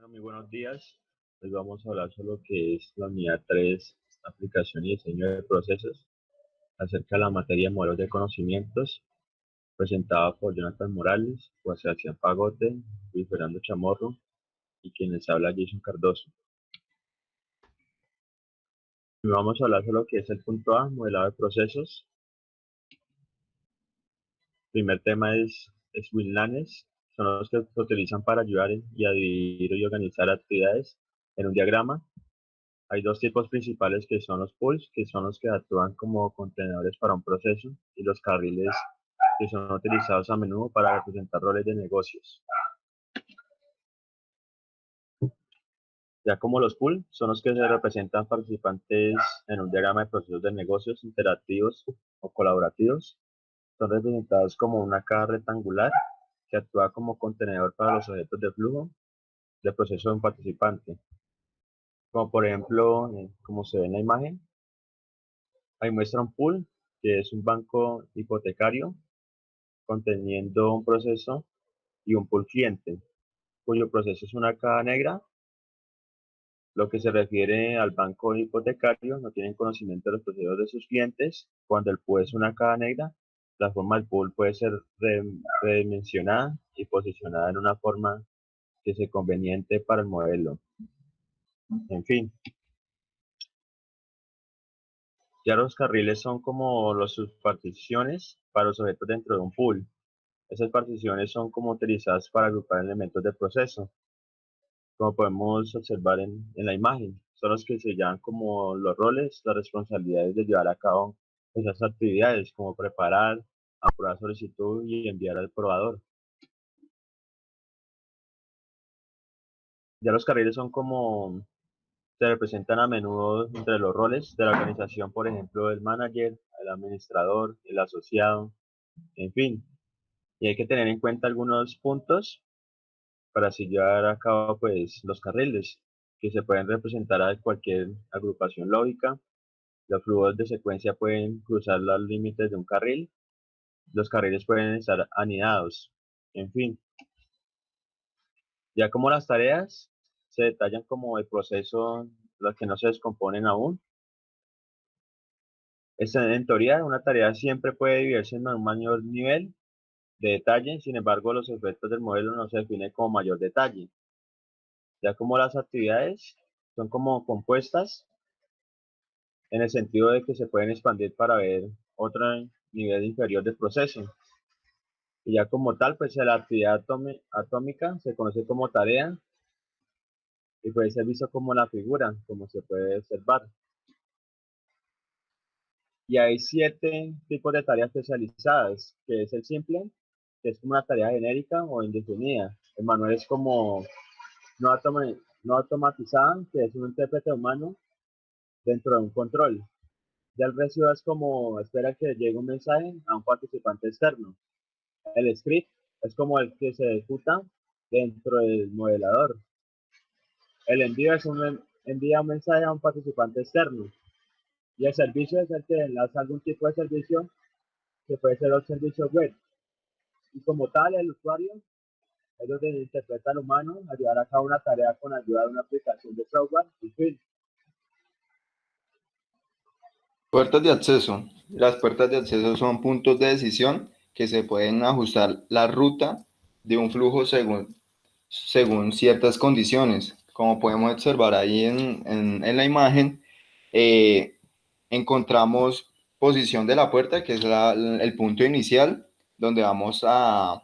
Muy buenos días. Hoy vamos a hablar sobre lo que es la unidad 3, aplicación y diseño de procesos, acerca de la materia de modelos de conocimientos, presentada por Jonathan Morales, Juan Sebastián Pagote, Luis Fernando Chamorro y quien les habla Jason Cardoso. Hoy vamos a hablar sobre lo que es el punto A, modelado de procesos. El primer tema es WinLanes, son los que se utilizan para ayudar y a dividir y organizar actividades en un diagrama. Hay dos tipos principales que son los pools, que son los que actúan como contenedores para un proceso, y los carriles, que son utilizados a menudo para representar roles de negocios. Ya como los pools son los que se representan participantes en un diagrama de procesos de negocios interactivos o colaborativos, son representados como una caja rectangular que actúa como contenedor para los objetos de flujo de proceso de un participante. Como por ejemplo, como se ve en la imagen, ahí muestra un pool, que es un banco hipotecario conteniendo un proceso y un pool cliente, cuyo proceso es una caja negra. Lo que se refiere al banco hipotecario, no tienen conocimiento de los procesos de sus clientes. Cuando el pool es una caja negra, la forma del pool puede ser redimensionada y posicionada en una forma que sea conveniente para el modelo. En fin, ya los carriles son como las subparticiones para los objetos dentro de un pool. Esas particiones son como utilizadas para agrupar elementos del proceso, como podemos observar en la imagen. Son los que se llaman como los roles, las responsabilidades de llevar a cabo esas actividades, como preparar, aprobar solicitud y enviar al probador. Ya los carriles son como, se representan a menudo entre los roles de la organización, por ejemplo, el manager, el administrador, el asociado, en fin. Y hay que tener en cuenta algunos puntos para así llevar a cabo pues los carriles, que se pueden representar a cualquier agrupación lógica. Los flujos de secuencia pueden cruzar los límites de un carril. Los carriles pueden estar anidados. En fin, ya como las tareas se detallan como el proceso, las que no se descomponen aún. En teoría, una tarea siempre puede dividirse en un mayor nivel de detalle, sin embargo, los efectos del modelo no se definen como mayor detalle. Ya como las actividades son como compuestas, en el sentido de que se pueden expandir para ver otro nivel inferior del proceso. Y ya como tal, pues la actividad atómica se conoce como tarea y puede ser visto como la figura, como se puede observar. Y hay 7 tipos de tareas especializadas, que es el simple, que es como una tarea genérica o indefinida. El manual es como no automatizada, que es un intérprete humano dentro de un control. Ya el recibo es como espera que llegue un mensaje a un participante externo. El script es como el que se ejecuta dentro del modelador. El envío es envía un mensaje a un participante externo. Y el servicio es el que enlaza algún tipo de servicio, que puede ser el servicio web. Y como tal, el usuario es donde interpreta al humano a llevar a cabo una tarea con ayuda de una aplicación de software. En fin, Puertas de acceso. Las puertas de acceso son puntos de decisión que se pueden ajustar la ruta de un flujo según ciertas condiciones. Como podemos observar ahí en la imagen, eh, encontramos posición de la puerta, que es el punto inicial, donde vamos a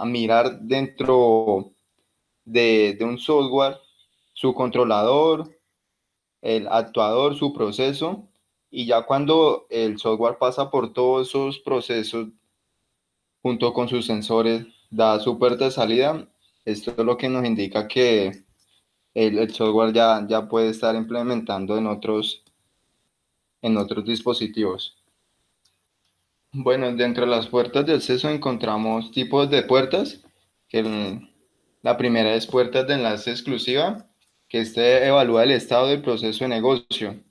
mirar dentro de un software su controlador, el actuador, su proceso, y ya cuando el software pasa por todos esos procesos junto con sus sensores, da su puerta de salida. Esto es lo que nos indica que el software ya puede estar implementando en otros dispositivos. Bueno, dentro de las puertas de acceso encontramos tipos de puertas, la primera es puertas de enlace exclusiva, que este evalúa el estado del proceso de negocio.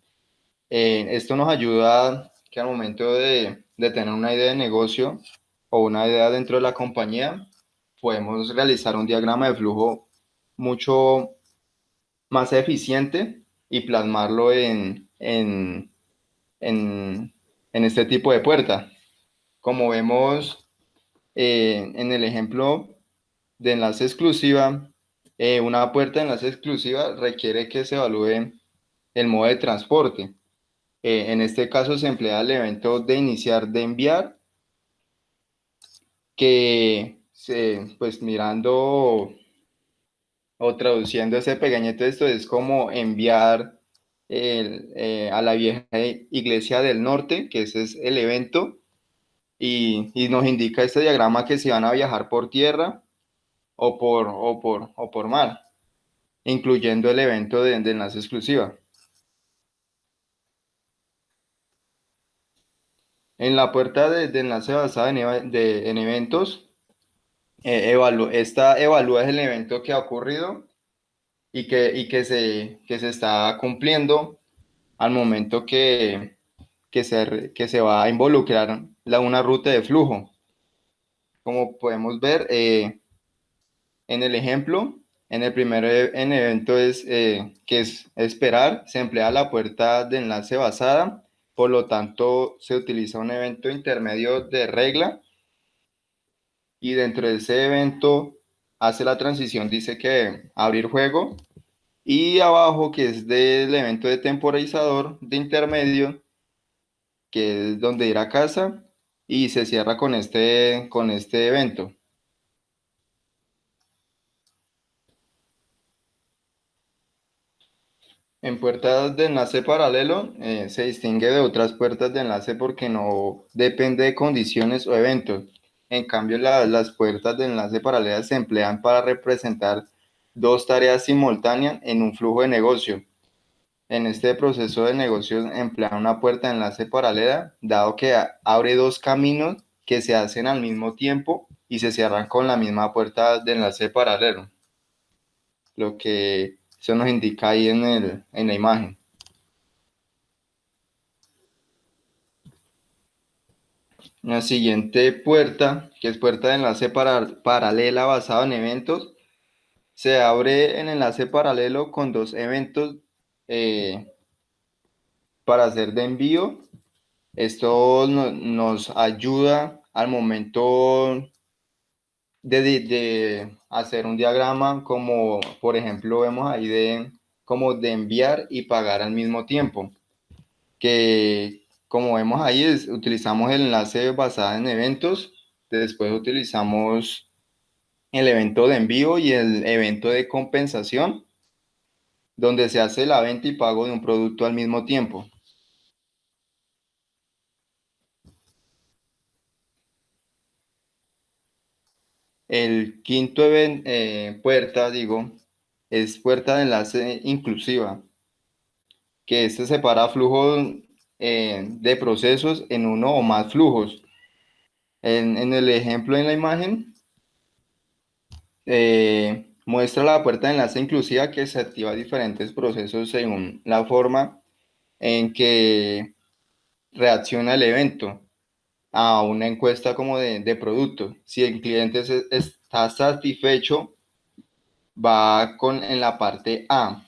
Esto nos ayuda que al momento de tener una idea de negocio o una idea dentro de la compañía, podemos realizar un diagrama de flujo mucho más eficiente y plasmarlo en este tipo de puerta. Como vemos en el ejemplo de enlace exclusiva, una puerta de enlace exclusiva requiere que se evalúe el modo de transporte. En este caso se emplea el evento de iniciar de enviar, pues mirando o traduciendo ese pequeño texto es como enviar a la vieja iglesia del norte, que ese es el evento, y nos indica este diagrama que si van a viajar por tierra o por mar, incluyendo el evento de enlace exclusiva. En la puerta de enlace basada en eventos, esta evalúa el evento que ha ocurrido y que se está cumpliendo al momento que se va a involucrar una ruta de flujo. Como podemos ver en el ejemplo, en el primer en evento que es esperar, se emplea la puerta de enlace basada, por lo tanto se utiliza un evento intermedio de regla y dentro de ese evento hace la transición, dice que abrir juego, y abajo que es del evento de temporizador de intermedio, que es donde ir a casa, y se cierra con este evento. En puertas de enlace paralelo se distingue de otras puertas de enlace porque no depende de condiciones o eventos. En cambio, las puertas de enlace paralelas se emplean para representar dos tareas simultáneas en un flujo de negocio. En este proceso de negocio emplean una puerta de enlace paralela, dado que abre dos caminos que se hacen al mismo tiempo y se cierran con la misma puerta de enlace paralelo, lo que eso nos indica ahí en la imagen. La siguiente puerta, que es puerta de enlace paralela basado en eventos, se abre en enlace paralelo con dos eventos para hacer de envío. Esto nos ayuda al momento de hacer un diagrama, como por ejemplo vemos ahí como de enviar y pagar al mismo tiempo, que como vemos ahí utilizamos el enlace basado en eventos, después utilizamos el evento de envío y el evento de compensación, donde se hace la venta y pago de un producto al mismo tiempo. El quinto puerta, es puerta de enlace inclusiva, que este separa flujos de procesos en uno o más flujos. En el ejemplo en la imagen, muestra la puerta de enlace inclusiva que se activa diferentes procesos según la forma en que reacciona el evento a una encuesta como de producto. Si el cliente está satisfecho, va en la parte A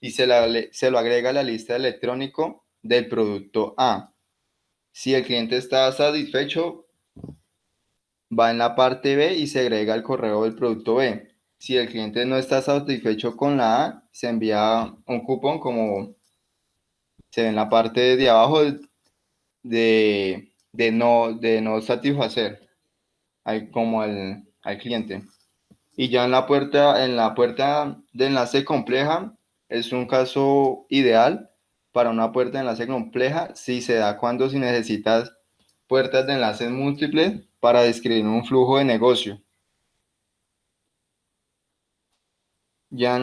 y se lo agrega a la lista electrónico del producto A. Si el cliente está satisfecho, va en la parte B y se agrega el correo del producto B. Si el cliente no está satisfecho con la A, se envía un cupón como se ve en la parte de abajo de no satisfacer como al cliente. Y ya en la puerta de enlace compleja es un caso ideal para una puerta de enlace compleja si se da cuando si necesitas puertas de enlaces múltiples para describir un flujo de negocio. Ya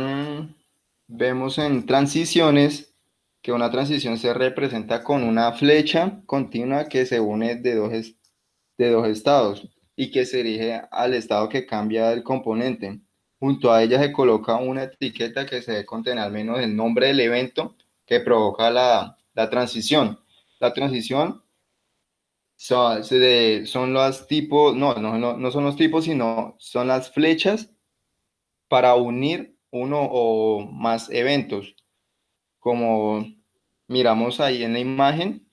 vemos en transiciones que una transición se representa con una flecha continua que se une de dos estados y que se dirige al estado que cambia el componente. Junto a ella se coloca una etiqueta que se debe contener al menos el nombre del evento que provoca la transición. La transición son los tipos, no son los tipos, sino son las flechas para unir uno o más eventos. Como miramos ahí en la imagen,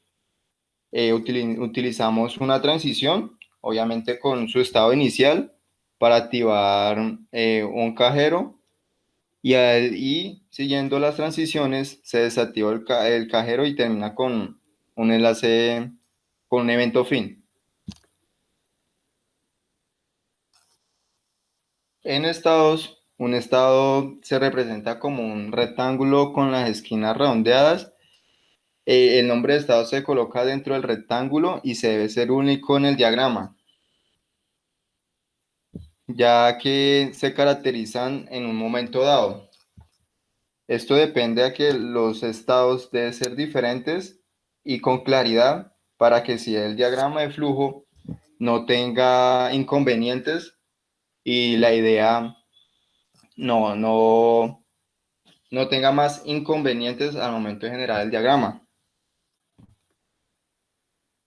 utilizamos una transición, obviamente con su estado inicial, para activar un cajero y siguiendo las transiciones se desactiva el cajero y termina con un enlace, con un evento fin. En estados, un estado se representa como un rectángulo con las esquinas redondeadas. El nombre de estado se coloca dentro del rectángulo y se debe ser único en el diagrama, ya que se caracterizan en un momento dado. Esto depende a que los estados deben ser diferentes y con claridad para que si el diagrama de flujo no tenga inconvenientes y la idea no tenga más inconvenientes al momento de generar el diagrama.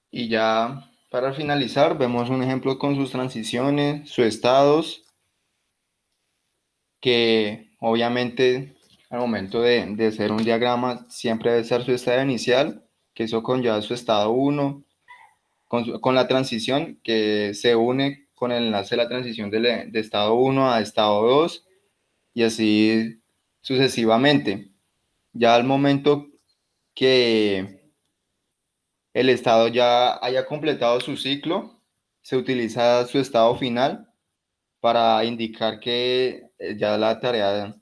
Y ya para finalizar, vemos un ejemplo con sus transiciones, sus estados, que obviamente al momento de hacer un diagrama siempre debe ser su estado inicial, que eso conlleva su estado 1, con la transición que se une con el enlace de la transición de estado 1 a estado 2 y así sucesivamente. Ya al momento que el estado ya haya completado su ciclo, se utiliza su estado final para indicar que ya la tarea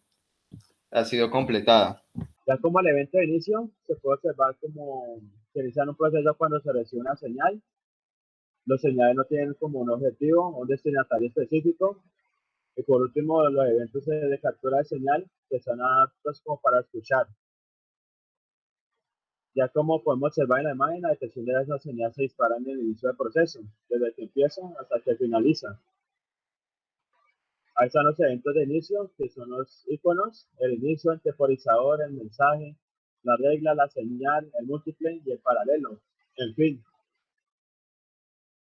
ha sido completada. Ya como el evento de inicio, se puede observar como se inicia un proceso cuando se recibe una señal. Los señales no tienen como un objetivo, un destinatario específico. Y por último, los eventos de captura de señal que son aptos como para escuchar. Ya como podemos observar en la imagen, la detección de esa señal se dispara en el inicio del proceso, desde que empieza hasta que finaliza. Ahí están los eventos de inicio, que son los iconos, el inicio, el temporizador, el mensaje, la regla, la señal, el múltiple y el paralelo. En fin,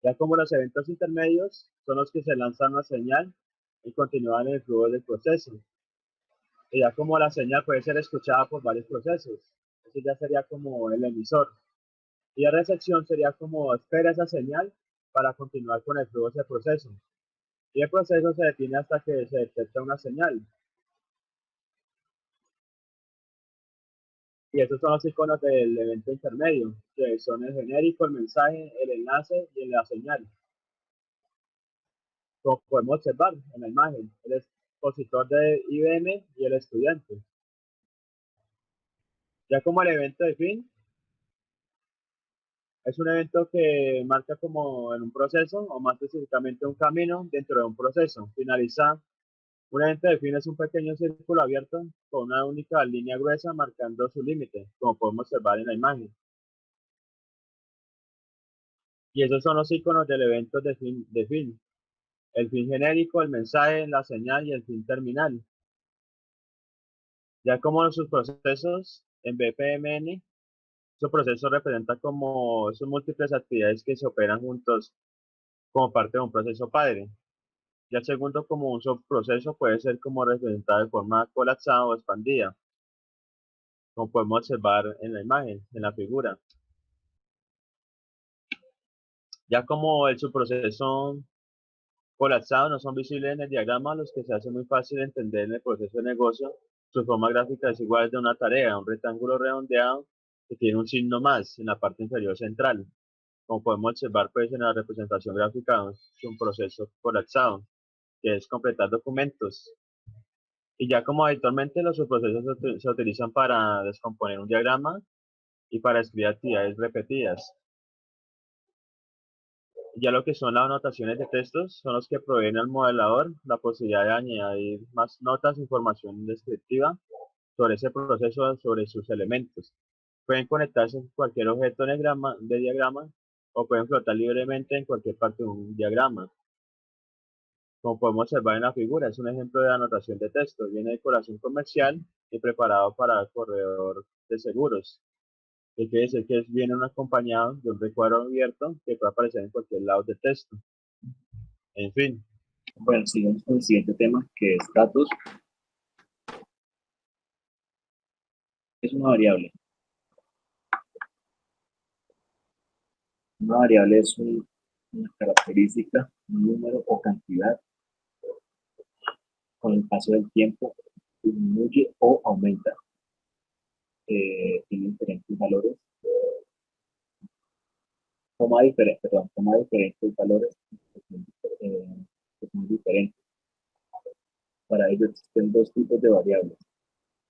ya como los eventos intermedios son los que se lanzan una señal y continúan el flujo del proceso. Y ya como la señal puede ser escuchada por varios procesos, eso ya sería como el emisor. Y la recepción sería como espera esa señal para continuar con el flujo de ese proceso. Y el proceso se detiene hasta que se detecta una señal. Y esos son los iconos del evento intermedio, que son el genérico, el mensaje, el enlace y la señal. Como podemos observar en la imagen, el expositor de IBM y el estudiante. Ya como el evento de fin, es un evento que marca como en un proceso o más específicamente un camino dentro de un proceso. Finaliza un evento de fin es un pequeño círculo abierto con una única línea gruesa marcando su límite, como podemos observar en la imagen. Y esos son los iconos del evento de fin. El fin genérico, el mensaje, la señal y el fin terminal. Ya como sus procesos en BPMN, su proceso representa como sus múltiples actividades que se operan juntos como parte de un proceso padre. Ya el segundo como un subproceso puede ser como representado de forma colapsada o expandida, como podemos observar en la imagen, en la figura. Ya como el subproceso colapsado no son visibles en el diagrama, los que se hace muy fácil de entender en el proceso de negocio, su forma gráfica es igual de una tarea, un rectángulo redondeado que tiene un signo más en la parte inferior central. Como podemos observar pues en la representación gráfica es un proceso colapsado, que es completar documentos. Y ya como habitualmente los subprocesos se utilizan para descomponer un diagrama y para escribir actividades repetidas. Ya lo que son las anotaciones de textos son los que proveen al modelador la posibilidad de añadir más notas, información descriptiva sobre ese proceso, sobre sus elementos. Pueden conectarse con cualquier objeto de diagrama o pueden flotar libremente en cualquier parte de un diagrama. Como podemos observar en la figura, es un ejemplo de anotación de texto. Viene de decoración comercial y preparado para el corredor de seguros. Que quiere decir que viene acompañado de un recuadro abierto que puede aparecer en cualquier lado de texto. En fin. Bueno, sigamos con el siguiente tema, que es datos. es una variable? Una variable es una característica, un número o cantidad con el paso del tiempo disminuye o aumenta. Tiene diferentes valores, toma diferentes valores que son diferentes. Para ello existen dos tipos de variables,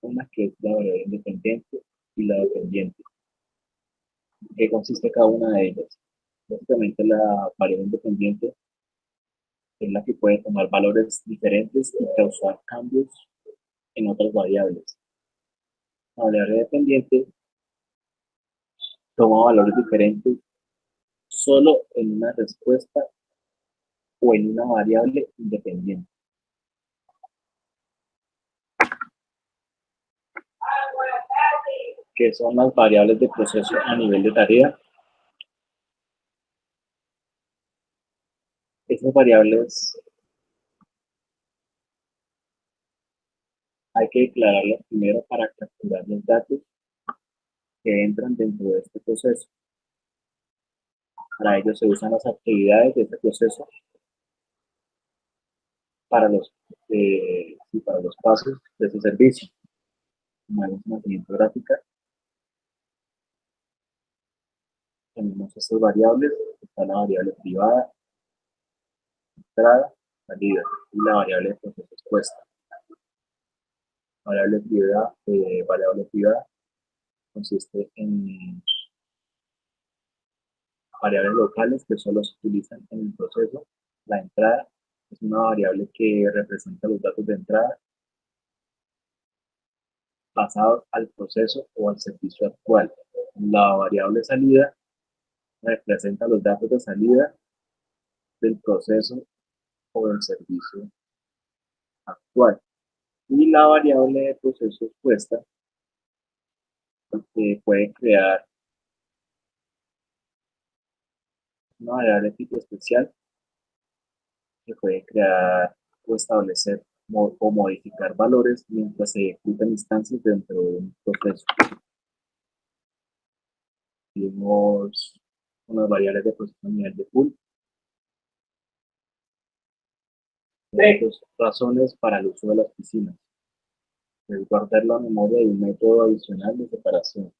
una que es la variable independiente y la dependiente. ¿Qué consiste cada una de ellas? Básicamente la variable independiente es la que puede tomar valores diferentes y causar cambios en otras variables. La variable dependiente toma valores diferentes solo en una respuesta o en una variable independiente. ¿Qué son las variables de proceso a nivel de tarea? Esas variables hay que declararlas primero para capturar los datos que entran dentro de este proceso. Para ello se usan las actividades de este proceso para para los pasos de ese servicio. Como vemos en la siguiente gráfica, tenemos estas variables. Está la variable privada, entrada, salida, y la variable de proceso expuesta. Variable privada consiste en variables locales que solo se utilizan en el proceso. La entrada es una variable que representa los datos de entrada pasados al proceso o al servicio actual. La variable salida representa los datos de salida del proceso o del servicio actual. Y la variable de proceso expuesta puede crear una variable tipo especial que puede crear o establecer o modificar valores mientras se ejecutan instancias dentro de un proceso. Tenemos unas variables de proceso a nivel de pool. Dos razones para el uso de las piscinas. Es guardar la memoria y un método adicional de separación.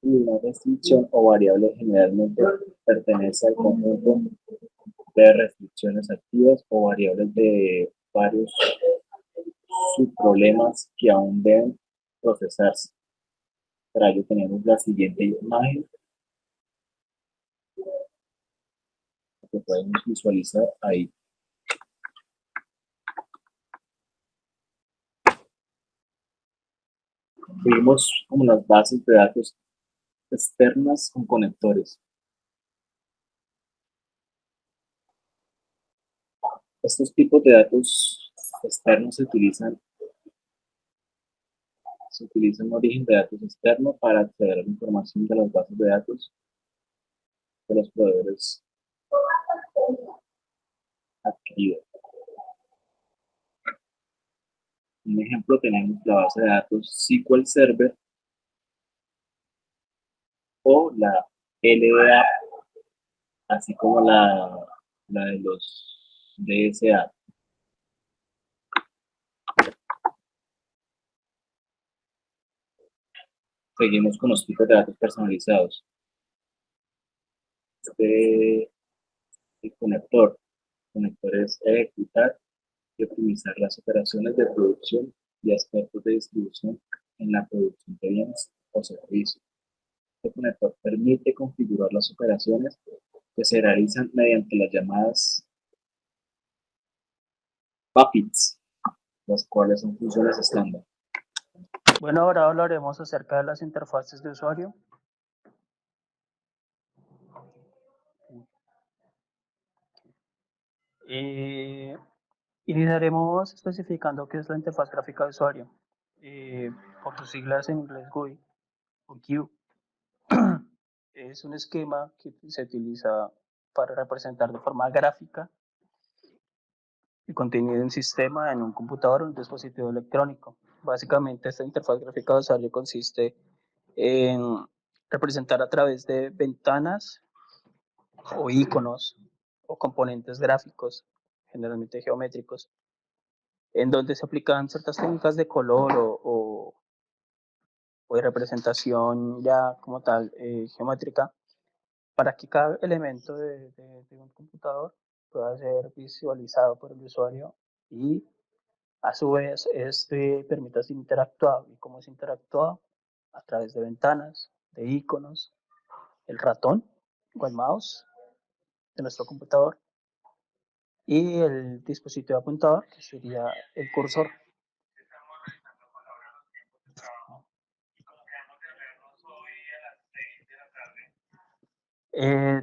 Y una restricción o variable generalmente pertenece al conjunto de restricciones activas o variables de varios subproblemas que aún deben procesarse. Para ello tenemos la siguiente imagen que podemos visualizar ahí. Vimos como las bases de datos externas con conectores. Estos tipos de datos externos se utilizan un origen de datos externo para acceder a la información de las bases de datos de los proveedores adquiridos. Un ejemplo, tenemos la base de datos SQL Server o la LDA, así como la de los DSA. Seguimos con los tipos de datos personalizados. El conector es ejecutar y optimizar las operaciones de producción y aspectos de distribución en la producción de bienes o servicios. Este conector permite configurar las operaciones que se realizan mediante las llamadas PAPITs, las cuales son funciones estándar. Bueno, ahora hablaremos acerca de las interfaces de usuario. Iniciaremos especificando qué es la interfaz gráfica de usuario, por sus siglas en inglés GUI o GUI. Es un esquema que se utiliza para representar de forma gráfica el contenido de un sistema en un computador o un dispositivo electrónico. Básicamente, esta interfaz gráfica de usuario consiste en representar a través de ventanas o iconos o componentes gráficos, generalmente geométricos, en donde se aplican ciertas técnicas de color o de representación ya como tal geométrica, para que cada elemento de un computador pueda ser visualizado por el usuario y a su vez este permita ser interactuado. ¿Y cómo es interactuado? A través de ventanas, de iconos, el ratón o el mouse de nuestro computador y el dispositivo apuntador, que sería el cursor.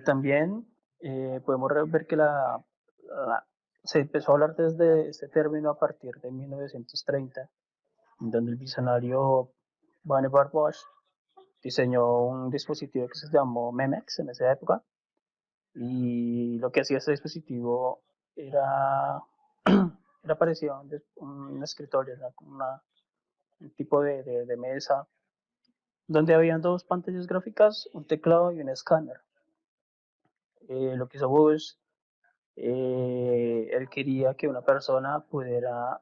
También podemos ver que se empezó a hablar desde este término a partir de 1930, donde el visionario Vannevar Bush diseñó un dispositivo que se llamó MEMEX en esa época, y lo que hacía este dispositivo era, era parecido a un escritorio, era como un tipo de mesa donde habían dos pantallas gráficas, un teclado y un escáner. Lo que hizo Bush, él quería que una persona pudiera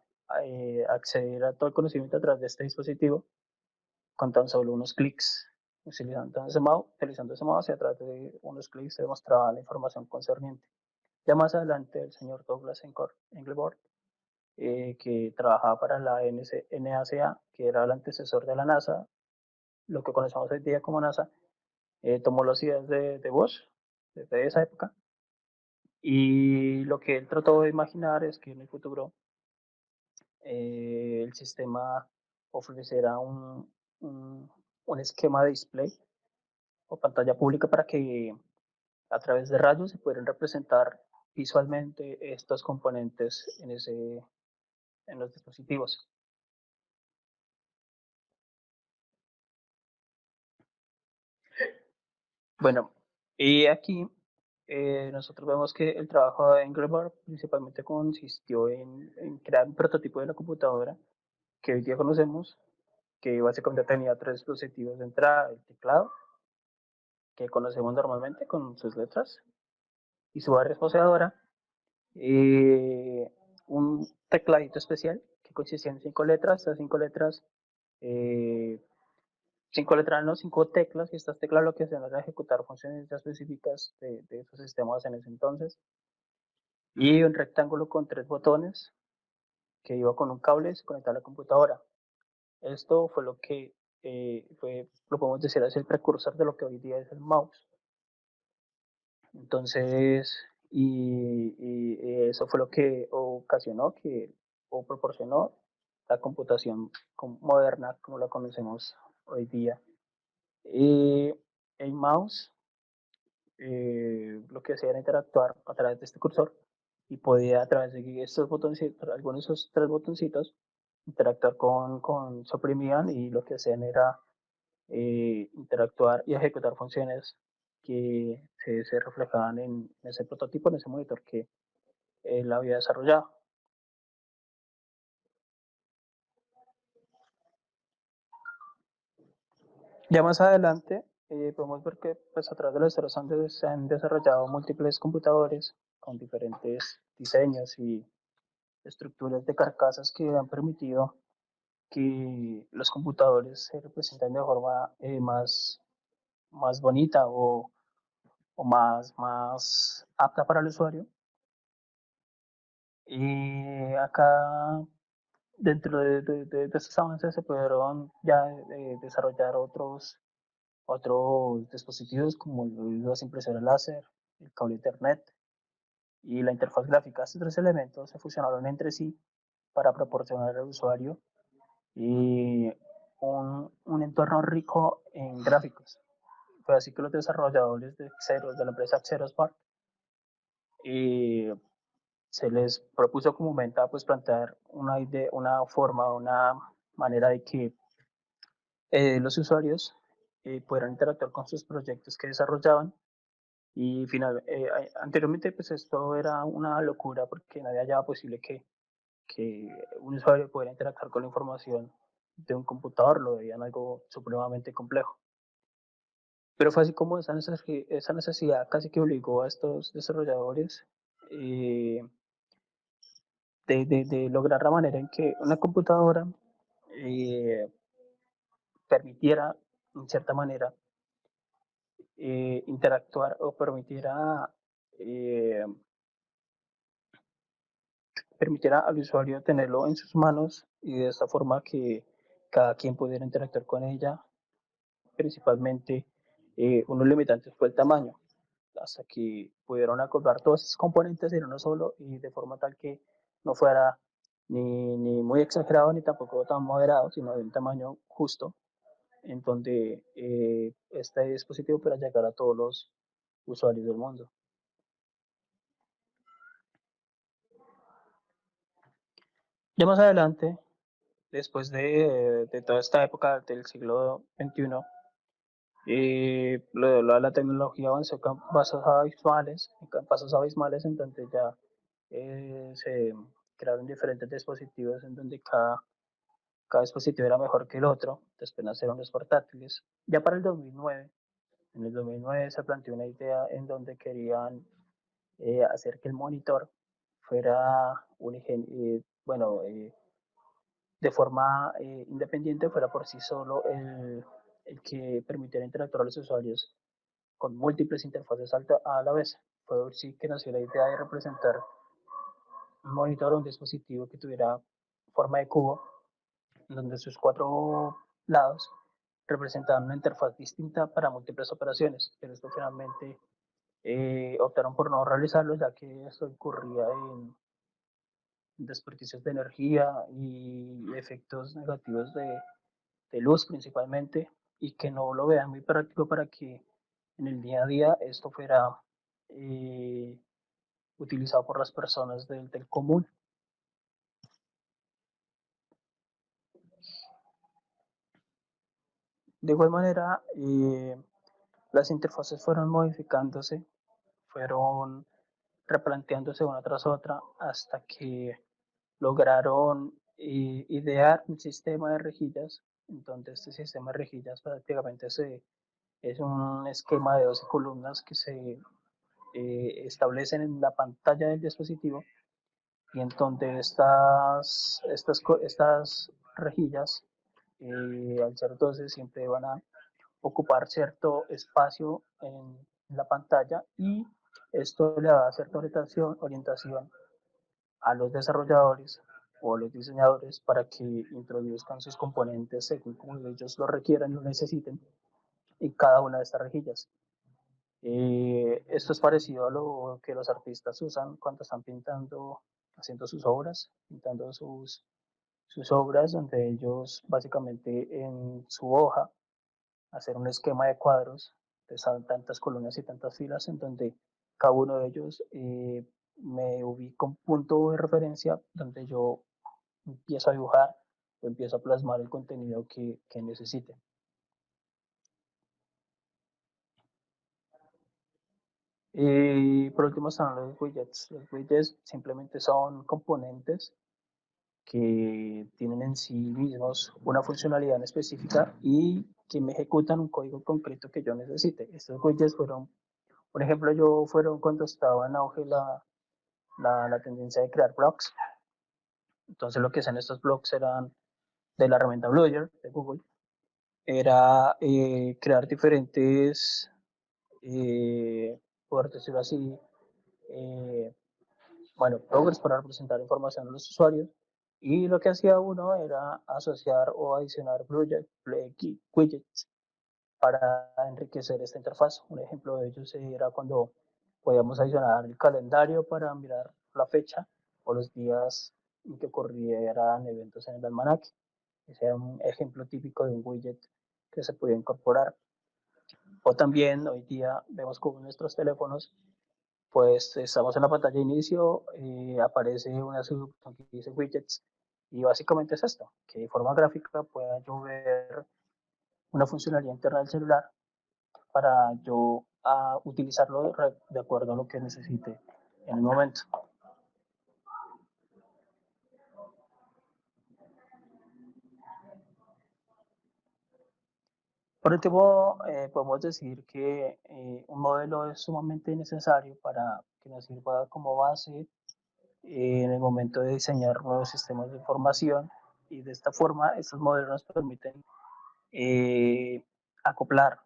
acceder a todo el conocimiento a través de este dispositivo con tan solo unos clics. Utilizando ese mouse y a través de unos clics se demostraba la información concerniente. Ya más adelante el señor Douglas Engelbart, que trabajaba para la NACA, que era el antecesor de la NASA, lo que conocemos hoy día como NASA, tomó las ideas de Bosch desde esa época, y lo que él trató de imaginar es que en el futuro el sistema ofrecerá un esquema de display o pantalla pública para que a través de rayos se pueden representar visualmente estos componentes en los dispositivos. Bueno, y aquí nosotros vemos que el trabajo de Engelbart principalmente consistió en crear un prototipo de la computadora que hoy día conocemos, que básicamente tenía tres dispositivos de entrada: el teclado, que conocemos normalmente con sus letras, y su barra espaciadora, un tecladito especial que consistía en 5 letras. Estas 5 letras, eh, 5 letras, no, 5 teclas, y estas teclas lo que hacían era ejecutar funciones ya específicas de esos sistemas en ese entonces, y un rectángulo con 3 botones que iba con un cable y se conectaba a la computadora. Esto fue lo que lo podemos decir, es el precursor de lo que hoy día es el mouse. Entonces, y eso fue lo que ocasionó o proporcionó la computación moderna como la conocemos hoy día. El mouse lo que hacía era interactuar a través de este cursor, y podía a través de estos botoncitos, algunos de esos 3 botoncitos, interactuar se oprimían, y lo que hacían era interactuar y ejecutar funciones que se reflejaban en ese prototipo, en ese monitor que él había desarrollado. Ya más adelante podemos ver que pues, a través de los años se han desarrollado múltiples computadores con diferentes diseños y estructuras de carcasas que han permitido que los computadores se representen de forma más bonita o más apta para el usuario. Y acá, dentro de estos avances, se pudieron ya desarrollar otros dispositivos como las impresoras láser, el cable Ethernet y la interfaz gráfica. Estos 3 elementos se fusionaron entre sí para proporcionar al usuario y un entorno rico en gráficos. Fue así que los desarrolladores de la empresa Xerox se les propuso como meta pues plantear una idea, una forma, una manera de que los usuarios pudieran interactuar con sus proyectos que desarrollaban. Y anteriormente pues esto era una locura porque nadie hallaba posible que un usuario pudiera interactuar con la información de un computador, lo veían algo supremamente complejo. Pero fue así como esa necesidad casi que obligó a estos desarrolladores de lograr la manera en que una computadora permitiera, en cierta manera, interactuar o eh, permitiera al usuario tenerlo en sus manos y de esta forma que cada quien pudiera interactuar con ella. Principalmente, unos limitantes fue el tamaño, hasta que pudieron acoplar todos esos componentes en uno solo y de forma tal que no fuera ni muy exagerado ni tampoco tan moderado, sino de un tamaño justo, en donde este dispositivo pueda llegar a todos los usuarios del mundo. Ya más adelante, después de toda esta época del siglo XXI, la tecnología avanzó en pasos abismales en donde ya se crearon diferentes dispositivos en donde cada dispositivo era mejor que el otro. Después nacieron los portátiles. Ya para el 2009, en el 2009 se planteó una idea en donde querían hacer que el monitor fuera de forma independiente, fuera por sí solo el que permitiera interactuar a los usuarios con múltiples interfaces a la vez. Fue así que nació la idea de representar un monitor o un dispositivo que tuviera forma de cubo, donde sus cuatro lados representaban una interfaz distinta para múltiples operaciones, pero esto finalmente optaron por no realizarlo, ya que esto incurría en desperdicios de energía y efectos negativos de luz principalmente, y que no lo vean muy práctico para que en el día a día esto fuera eh, utilizado por las personas del común. De igual manera, las interfaces fueron modificándose, fueron replanteándose una tras otra hasta que lograron idear un sistema de rejillas. Entonces, este sistema de rejillas prácticamente es un esquema de 12 columnas que se establecen en la pantalla del dispositivo, y en donde estas rejillas, al ser 12, siempre van a ocupar cierto espacio en la pantalla, y esto le da cierta orientación a los desarrolladores o a los diseñadores para que introduzcan sus componentes según como ellos lo requieran y lo necesiten en cada una de estas rejillas. Esto es parecido a lo que los artistas usan cuando están pintando, haciendo sus obras, pintando sus obras, donde ellos básicamente en su hoja hacer un esquema de cuadros, de tantas columnas y tantas filas, en donde cada uno de ellos me ubica un punto de referencia donde yo empiezo a dibujar o empiezo a plasmar el contenido que necesite. Y por último están los widgets. Los widgets simplemente son componentes que tienen en sí mismos una funcionalidad en específica y que me ejecutan un código concreto que yo necesite. Estos widgets fueron, por ejemplo, fueron cuando estaba en auge la tendencia de crear blogs. Entonces lo que hacían estos blogs eran de la herramienta Blogger de Google, era crear diferentes, por decirlo así, eh, bloggers para representar información a los usuarios. Y lo que hacía uno era asociar o adicionar widgets para enriquecer esta interfaz. Un ejemplo de ellos era cuando podíamos adicionar el calendario para mirar la fecha o los días en que ocurrieran eventos en el almanaque. Ese era un ejemplo típico de un widget que se podía incorporar. O también hoy día vemos como en nuestros teléfonos, pues estamos en la pantalla de inicio, aparece una subopción que dice widgets, y básicamente es esto, que de forma gráfica pueda yo ver una funcionalidad interna del celular para yo utilizarlo de acuerdo a lo que necesite en el momento. Por último, podemos decir que un modelo es sumamente necesario para que nos sirva como base en el momento de diseñar nuevos sistemas de información, y de esta forma estos modelos nos permiten acoplar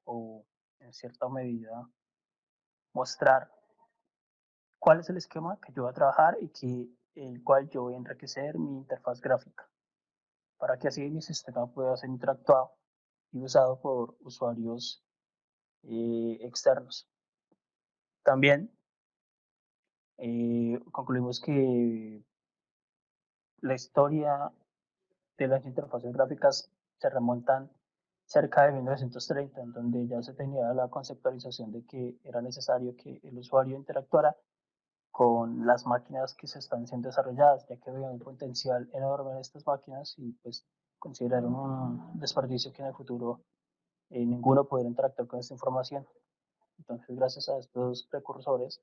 o en cierta medida mostrar cuál es el esquema que yo voy a trabajar y el cual yo voy a enriquecer mi interfaz gráfica para que así mi sistema pueda ser interactuado y usado por usuarios externos. También concluimos que la historia de las interfaces gráficas se remontan cerca de 1930, en donde ya se tenía la conceptualización de que era necesario que el usuario interactuara con las máquinas que se están siendo desarrolladas, ya que había un potencial enorme en estas máquinas y pues consideraron un desperdicio que en el futuro ninguno pudiera interactuar con esta información. Entonces, gracias a estos precursores,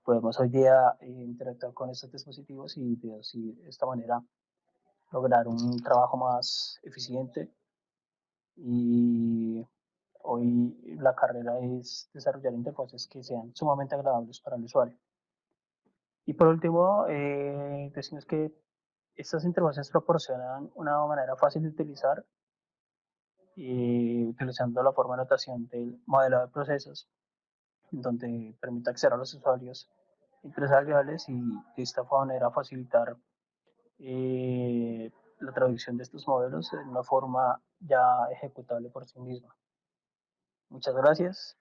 podemos hoy día interactuar con estos dispositivos y de esta manera lograr un trabajo más eficiente. Y hoy la carrera es desarrollar interfaces que sean sumamente agradables para el usuario. Y por último, decimos que estas interfaces proporcionan una manera fácil de utilizar, utilizando la forma de notación del modelo de procesos, donde permite acceder a los usuarios entre variables y de esta manera facilitar la traducción de estos modelos en una forma ya ejecutable por sí misma. Muchas gracias.